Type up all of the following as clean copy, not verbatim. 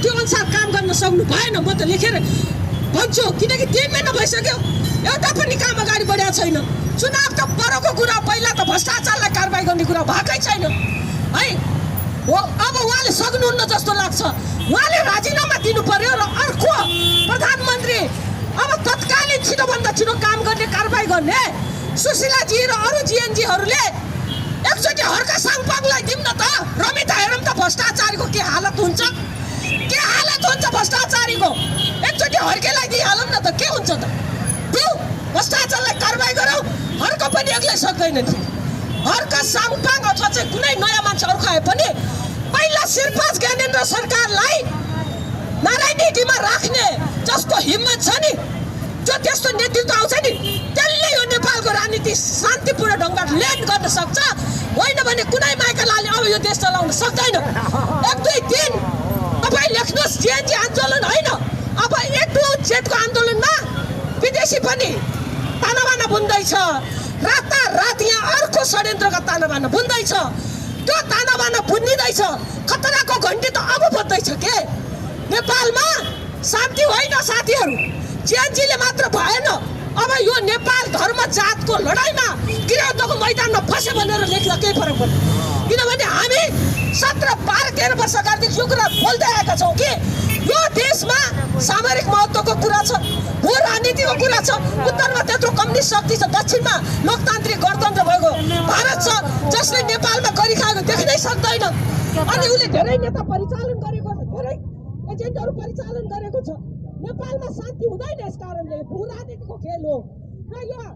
त्यो अनुसार काम गर्न सक्नु भएन म त लेखेर भन्छु किनकि 3 महिना भइसक्यो एउटा पनि काम अगाडि बढेको छैन चुनाव त परको कुरा पहिला त भ्रष्टाचारलाई कारबाही गर्ने कुरा भएकै छैन है हो अब उहाँले सक्नुहुन्न जस्तो लाग्छ उहाँले राजीनामा दिनु पर्यो र अर्को प्रधानमन्त्री अब तत्कालीन छिटोभन्दा छिटो काम गर्ने कारबाही गर्ने सुशीलाजी र अरू जिएनजीहरूले एकचोटि हर्का साङपाङलाई दिउँ न त रमिता हेरौँ त भ्रष्टाचारीको के हालत हुन्छ भ्रष्टाचारीको एकचोटि हर्केलाई दिइहालौँ न त के हुन्छ त त्यो भ्रष्टाचारलाई कारबाही गरौँ हर्क पनि एक्लै सक्दैन नि हर्क साङपाङ अथवा चाहिँ कुनै नयाँ मान्छे अर्को आए पनि पहिला शिरपाज ज्ञानेन्द्र सरकारलाई नारायणहिटीमा राख्ने जसको हिम्मत छ नि जो त्यस्तो नेतृत्व आउँछ नि त्यसले यो नेपालको राजनीति शान्तिपूर्ण ढङ्गबाट ल्यान्ड गर्न सक्छ होइन भने कुनै माइकलाले अब यो देश चलाउन सक्दैन 1 2 3 तपाईँ लेख्नुहोस् जेएनजी आन्दोलन होइन अब A to Z को आन्दोलनमा विदेशी पनि तानाबाना बुन्दैछ रातारात यहाँ अर्को षड्यन्त्रका तानाबाना बुन्दैछ त्यो तानाबाना बुनिँदैछ खतराको घन्टी त अब बज्दैछ के नेपालमा शान्ति होइन साथीहरू जेएनजीले मात्र भएन अब यो नेपाल धर्म जातको लडाइँमा गृहयुद्धको मैदानमा फस्यो भनेर लेख्दा केही फरक पर्दैन किनभने हामी 17 12 13 वर्ष अगाडिदेखि यो कुरा बोल्दै आएका छौँ कि यो देशमा सामरिक महत्त्वको कुरा छ भू राजनीतिको कुरा छ उत्तरमा त्यत्रो कम्युनिस्ट शक्ति छ दक्षिणमा लोकतान्त्रिक गणतन्त्र भएको भारत छ जसले नेपालमा गरिखाएको देख्नै सक्दैन अनि उसले धेरै नेता परिचालन गरेको छ धेरै एजेन्टहरू परिचालन गरेको छ नेपालमा शान्ति हुँदैन यस कारणले भू राजनीतिको खेल हो र यो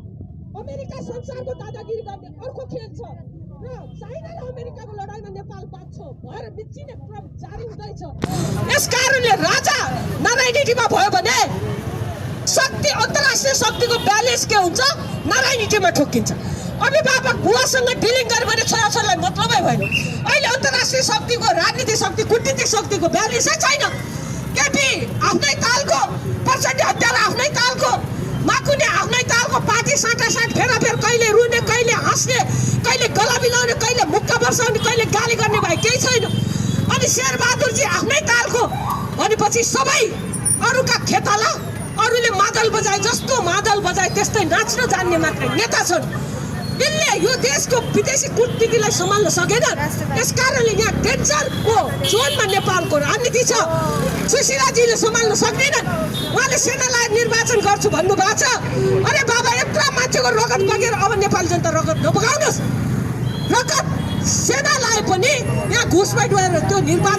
अमेरिका संसारको दादागिरी गर्ने अर्को खेल छ र चाइना र अमेरिकाको लडाइँमा नेपाल बाँच्छ भएर बिच्चिने क्रम जारी हुँदैछ यस कारणले राजा नारायणहिटीमा भयो भने शक्ति अन्तर्राष्ट्रिय शक्तिको ब्यालेन्स के हुन्छ नारायणहिटीमा ठोकिन्छ अभिभावक बुवासँग डिलिङ गर्यो भने छोराछोरीलाई मतलबै भएन अहिले अन्तर्राष्ट्रिय शक्तिको राजनीतिक शक्ति कूटनीतिक शक्तिको ब्यालेन्सै छैन केपी आफ्नै तालको प्रचण्ड हत्यारा आफ्नै तालको माकुने आफ्नै तालको पार्टी साटासाट फेराफेर कहिले रुने कहिले हाँस्ने कहिले गला बिलाउने कहिले मुक्का बर्साउने कहिले गाली गर्ने भए केही छैन अनि शेरबहादुरजी आफ्नै तालको भनेपछि सबै अरूका खेताला अरूले मादल बजाए जस्तो मादल बजाए त्यस्तै नाच्न जान्ने मात्रै नेता छन् यसले यो देशको विदेशी कूटनीतिलाई सम्हाल्न सकेन यसकारणले यहाँ डेन्जरको जोनमा नेपालको राजनीति छ सुशीलाजीले सम्हाल्न सक्दैनन् उहाँले सेनालाई निर्वाचन गर्छु भन्नुभएको छ अरे बाबा यत्रो मान्छेको रगत बगेर अब नेपाली जनता रगत नबगाउनुहोस् रगत सेना लाए पनि यहाँ घुसपैठ गरेर त्यो निर्वाचन